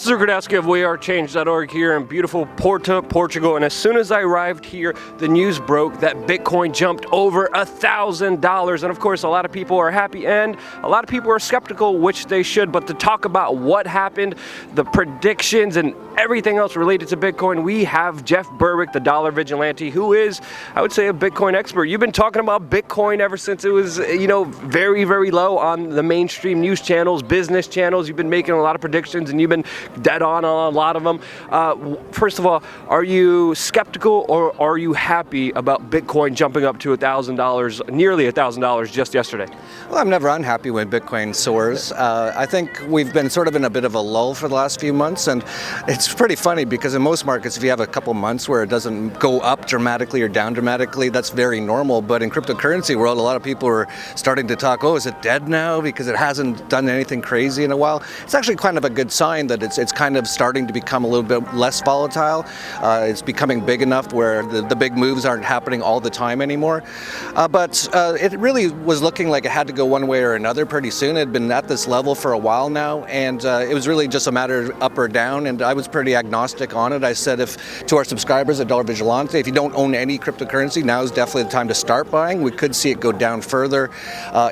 This is Rudkowski of WeAreChange.org here in beautiful Porto, Portugal. And as soon as I arrived here, the news broke that Bitcoin jumped over $1,000. And of course, a lot of people are happy and a lot of people are skeptical, which they should. But to talk about what happened, the predictions, and everything else related to Bitcoin, we have Jeff Berwick, the dollar vigilante, who is, I would say, a Bitcoin expert. You've been talking about Bitcoin ever since it was, very, very low on the mainstream news channels, business channels. You've been making a lot of predictions and you've been dead on a lot of them. First of all, are you skeptical or are you happy about Bitcoin jumping up to $1,000, nearly $1,000 just yesterday? Well, I'm never unhappy when Bitcoin soars. I think we've been sort of in a bit of a lull for the last few months, and it's pretty funny because in most markets, if you have a couple months where it doesn't go up dramatically or down dramatically, that's very normal. But in cryptocurrency world, a lot of people are starting to talk, oh, is it dead now? Because it hasn't done anything crazy in a while. It's actually kind of a good sign that it's kind of starting to become a little bit less volatile. It's becoming big enough where the big moves aren't happening all the time anymore. But it really was looking like it had to go one way or another pretty soon. It had been at this level for a while now, and it was really just a matter of up or down, and I was pretty agnostic on it. I said to our subscribers at Dollar Vigilante, if you don't own any cryptocurrency, now is definitely the time to start buying. We could see it go down further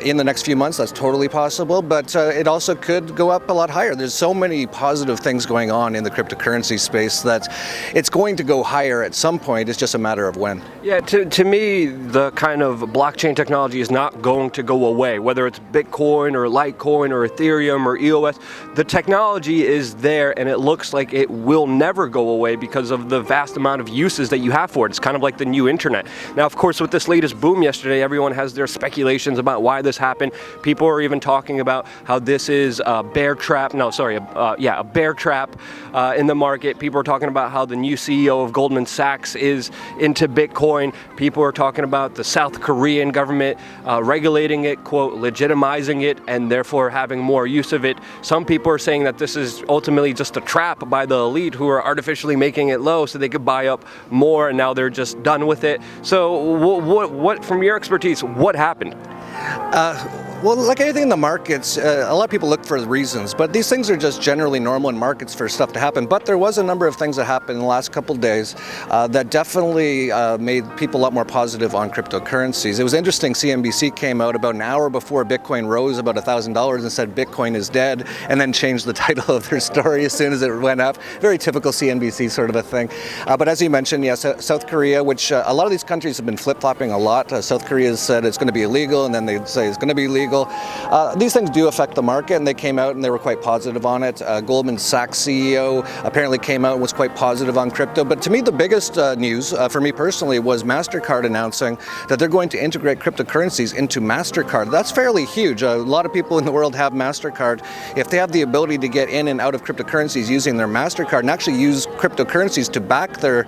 in the next few months. That's totally possible, but it also could go up a lot higher. There's so many positive things going on in the cryptocurrency space that it's going to go higher at some point. It's just a matter of when. Yeah, to me, the kind of blockchain technology is not going to go away, whether it's Bitcoin or Litecoin or Ethereum or EOS. The technology is there and it looks like it will never go away because of the vast amount of uses that you have for it. It's kind of like the new internet. Now, of course, with this latest boom yesterday, everyone has their speculations about why this happened. People are even talking about how this is a bear trap. No, sorry, a bear trap in the market. People are talking about how the new CEO of Goldman Sachs is into Bitcoin. People are talking about the South Korean government regulating it, quote, legitimizing it, and therefore having more use of it. Some people are saying that this is ultimately just a trap by the elite who are artificially making it low so they could buy up more, and now they're just done with it. So what from your expertise, what happened? Well, like anything in the markets, a lot of people look for reasons, but these things are just generally normal in markets for stuff to happen. But there was a number of things that happened in the last couple of days that definitely made people a lot more positive on cryptocurrencies. It was interesting, CNBC came out about an hour before Bitcoin rose about $1,000 and said Bitcoin is dead, and then changed the title of their story as soon as it went up. Very typical CNBC sort of a thing. But as you mentioned, yes, South Korea, which a lot of these countries have been flip-flopping a lot. South Korea has said it's going to be illegal, and then they say it's going to be legal. These things do affect the market, and they came out and they were quite positive on it. Goldman Sachs CEO apparently came out and was quite positive on crypto. But to me, the biggest news for me personally was MasterCard announcing that they're going to integrate cryptocurrencies into MasterCard. That's fairly huge. A lot of people in the world have MasterCard. If they have the ability to get in and out of cryptocurrencies using their MasterCard and actually use cryptocurrencies to back their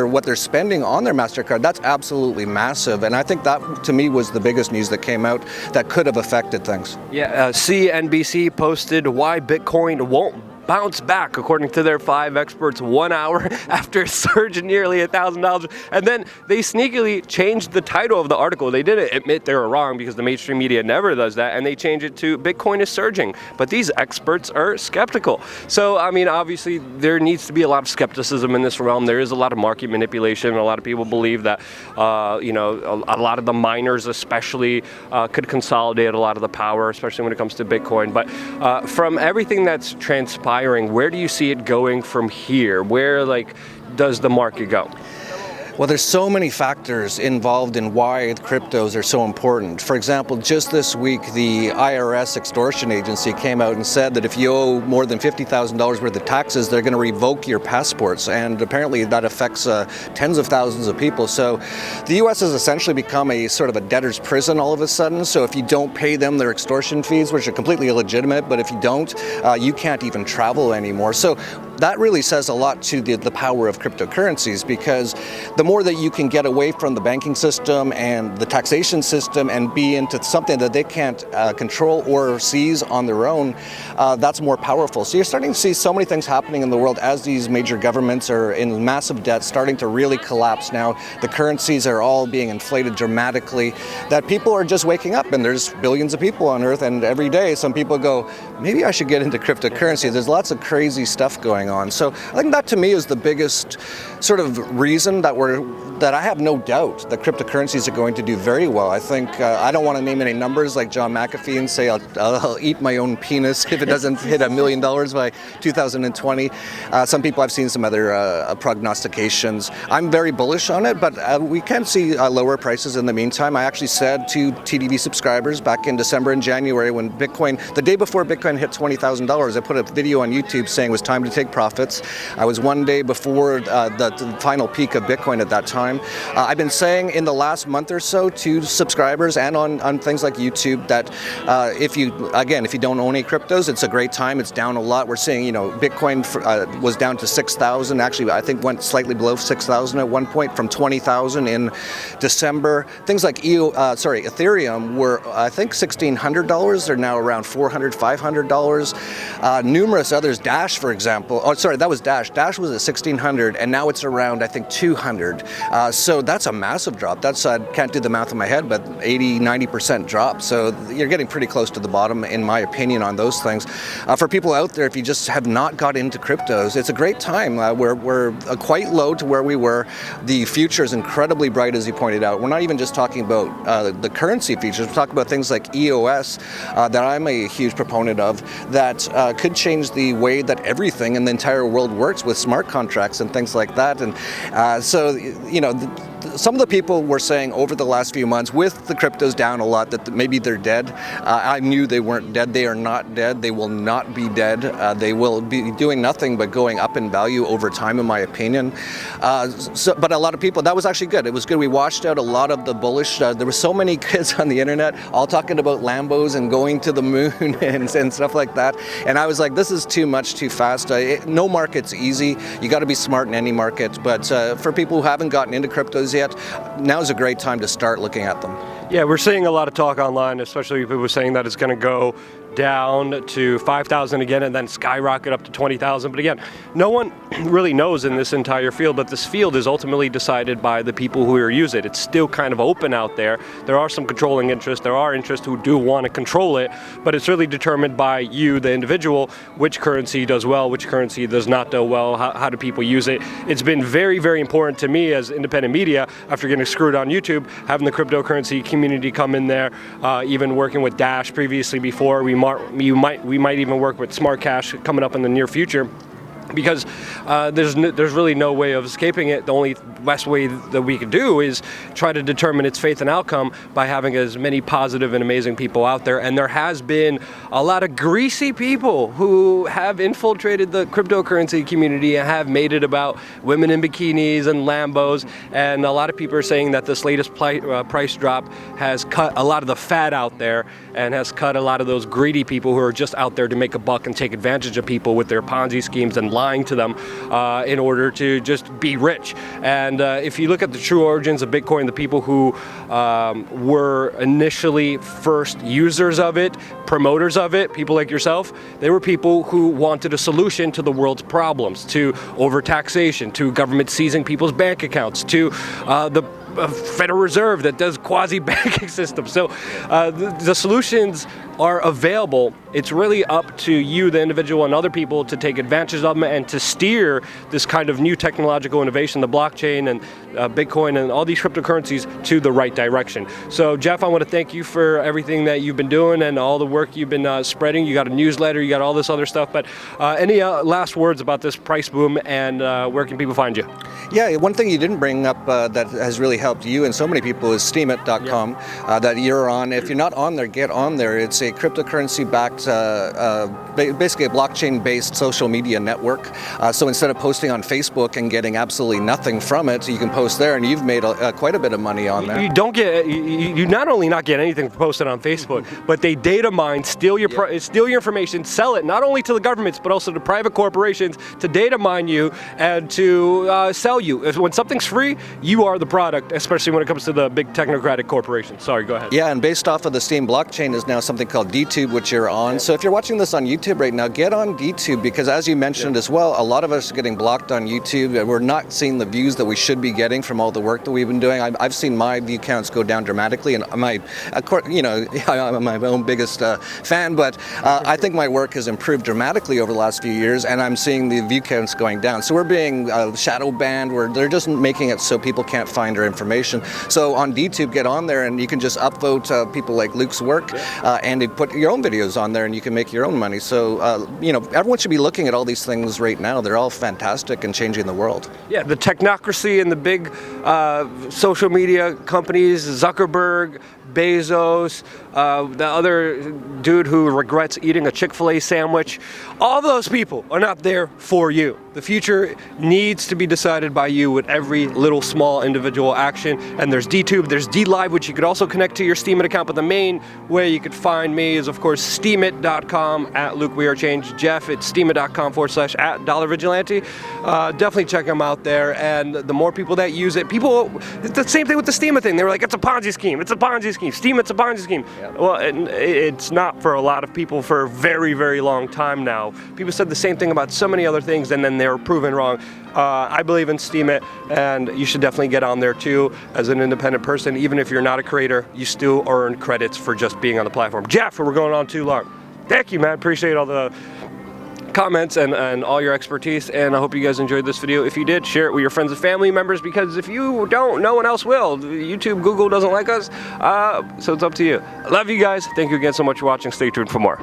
what they're spending on their MasterCard, that's absolutely massive. And I think that, to me, was the biggest news that came out that could have affected things. Yeah, CNBC posted why Bitcoin won't bounce back, according to their 5 experts, 1 hour after it surged nearly $1,000. And then they sneakily changed the title of the article. They didn't admit they were wrong because the mainstream media never does that, and they changed it to Bitcoin is surging. But these experts are skeptical. So, I mean, obviously, there needs to be a lot of skepticism in this realm. There is a lot of market manipulation. A lot of people believe that, a lot of the miners especially could consolidate a lot of the power, especially when it comes to Bitcoin. But from everything that's transpired, where do you see it going from here? Where, does the market go? Well, there's so many factors involved in why cryptos are so important. For example, just this week, the IRS extortion agency came out and said that if you owe more than $50,000 worth of taxes, they're going to revoke your passports. And apparently that affects tens of thousands of people. So the U.S. has essentially become a sort of a debtor's prison all of a sudden. So if you don't pay them their extortion fees, which are completely illegitimate, but if you don't, you can't even travel anymore. So that really says a lot to the power of cryptocurrencies, because the more that you can get away from the banking system and the taxation system and be into something that they can't control or seize on their own, that's more powerful. So you're starting to see so many things happening in the world as these major governments are in massive debt, starting to really collapse now. The currencies are all being inflated dramatically, that people are just waking up, and there's billions of people on Earth, and every day some people go, maybe I should get into cryptocurrency. There's lots of crazy stuff going on. So I think that to me is the biggest sort of reason that I have no doubt that cryptocurrencies are going to do very well. I think, I don't want to name any numbers like John McAfee and say I'll eat my own penis if it doesn't hit $1 million by 2020. Some people, I've seen some other prognostications. I'm very bullish on it, but we can see lower prices in the meantime. I actually said to TDV subscribers back in December and January when Bitcoin, the day before Bitcoin hit $20,000, I put a video on YouTube saying it was time to take profits. I was one day before the final peak of Bitcoin at that time. I've been saying in the last month or so to subscribers and on things like YouTube that if you don't own any cryptos, it's a great time. It's down a lot. We're seeing, Bitcoin was down to 6,000. Actually, I think went slightly below 6,000 at one point from 20,000 in December. Things like Ethereum were, I think, $1,600. They're now around $400, $500. Numerous others, Dash, for example. Oh, sorry, that was Dash. Dash was at 1,600, and now it's around, I think, 200. So that's a massive drop. That's, I can't do the math in my head, but 80, 90% drop. So you're getting pretty close to the bottom, in my opinion, on those things. For people out there, if you just have not got into cryptos, it's a great time. We're quite low to where we were. The future is incredibly bright, as you pointed out. We're not even just talking about the currency features. We're talking about things like EOS that I'm a huge proponent of, that could change the way that everything in the entire world works with smart contracts and things like that. And so, some of the people were saying over the last few months, with the cryptos down a lot, that maybe they're dead. I knew they weren't dead. They are not dead. They will not be dead. They will be doing nothing but going up in value over time, in my opinion. But a lot of people, that was actually good. It was good. We washed out a lot of the bullish. There were so many kids on the internet all talking about Lambos and going to the moon and stuff like that. And I was like, this is too much, too fast. No market's easy. You got to be smart in any market. But for people who haven't gotten into cryptos yet, now's a great time to start looking at them. Yeah, we're seeing a lot of talk online, especially people saying that it's going to go down to 5,000 again and then skyrocket up to 20,000. But again, no one really knows in this entire field, but this field is ultimately decided by the people who use it. It's still kind of open out there. There are some controlling interests. There are interests who do want to control it, but it's really determined by you, the individual, which currency does well, which currency does not do well, how do people use it. It's been very, very important to me as independent media, after getting screwed on YouTube, having the cryptocurrency community come in there, even working with Dash previously before. We might even work with Smart Cash coming up in the near future, because there's really no way of escaping it. The only best way that we can do is try to determine its fate and outcome by having as many positive and amazing people out there. And there has been a lot of greasy people who have infiltrated the cryptocurrency community and have made it about women in bikinis and Lambos. And a lot of people are saying that this latest price drop has cut a lot of the fat out there and has cut a lot of those greedy people who are just out there to make a buck and take advantage of people with their Ponzi schemes and lying to them in order to just be rich. And if you look at the true origins of Bitcoin, the people who were initially first users of it, promoters of it, people like yourself, they were people who wanted a solution to the world's problems, to overtaxation, to government seizing people's bank accounts, to the Federal Reserve that does quasi-banking systems. So the solutions are available. It's really up to you, the individual, and other people to take advantage of them and to steer this kind of new technological innovation, the blockchain and Bitcoin and all these cryptocurrencies, to the right direction. So Jeff, I want to thank you for everything that you've been doing and all the work you've been spreading. You got a newsletter, you got all this other stuff, but any last words about this price boom and where can people find you? Yeah, one thing you didn't bring up that has really helped you and so many people is Steemit.com that you're on. If you're not on there, get on there. It's a cryptocurrency-backed, basically a blockchain-based social media network. So instead of posting on Facebook and getting absolutely nothing from it, you can post there, and you've made quite a bit of money on there. You not only not get anything posted on Facebook, but they data mine, steal your information, sell it not only to the governments but also to private corporations to data mine you and to sell you. When something's free, you are the product, especially when it comes to the big technocratic corporations. Sorry, go ahead. Yeah, and based off of the Steem blockchain is now something called DTube, which you're on. So if you're watching this on YouTube right now, get on DTube, because as you mentioned as well, a lot of us are getting blocked on YouTube. We're not seeing the views that we should be getting from all the work that we've been doing. I've seen my view counts go down dramatically, and I'm my own biggest fan, but I think my work has improved dramatically over the last few years, and I'm seeing the view counts going down. So we're being shadow banned, where they're just making it so people can't find our information. So on DTube, get on there and you can just upvote people like Luke's work, and put your own videos on there, and you can make your own money. So everyone should be looking at all these things right now. They're all fantastic and changing the world. Yeah, the technocracy and the big social media companies, Zuckerberg, Bezos, the other dude who regrets eating a Chick-fil-A sandwich, all those people are not there for you. The future needs to be decided by you with every little small individual action. And there's DTube, there's DLive, which you could also connect to your Steemit account, but the main way you could find me is, of course, Steemit.com @LukeWeAreChange. Jeff, it's Steemit.com/@DollarVigilante. Definitely check them out there, and the more people that use it, it's the same thing with the Steemit thing. They were like, it's a Ponzi scheme, it's a Ponzi scheme. Steemit's a Ponzi scheme. Yeah. Well, it's not for a lot of people for a very, very long time now. People said the same thing about so many other things, and then they were proven wrong. I believe in Steemit, and you should definitely get on there too. As an independent person, even if you're not a creator, you still earn credits for just being on the platform. Jeff, we're going on too long. Thank you, man. Appreciate all the comments and all your expertise, and I hope you guys enjoyed this video. If you did, share it with your friends and family members, because if you don't, no one else will. YouTube, Google doesn't like us, so it's up to you. I love you guys. Thank you again so much for watching. Stay tuned for more.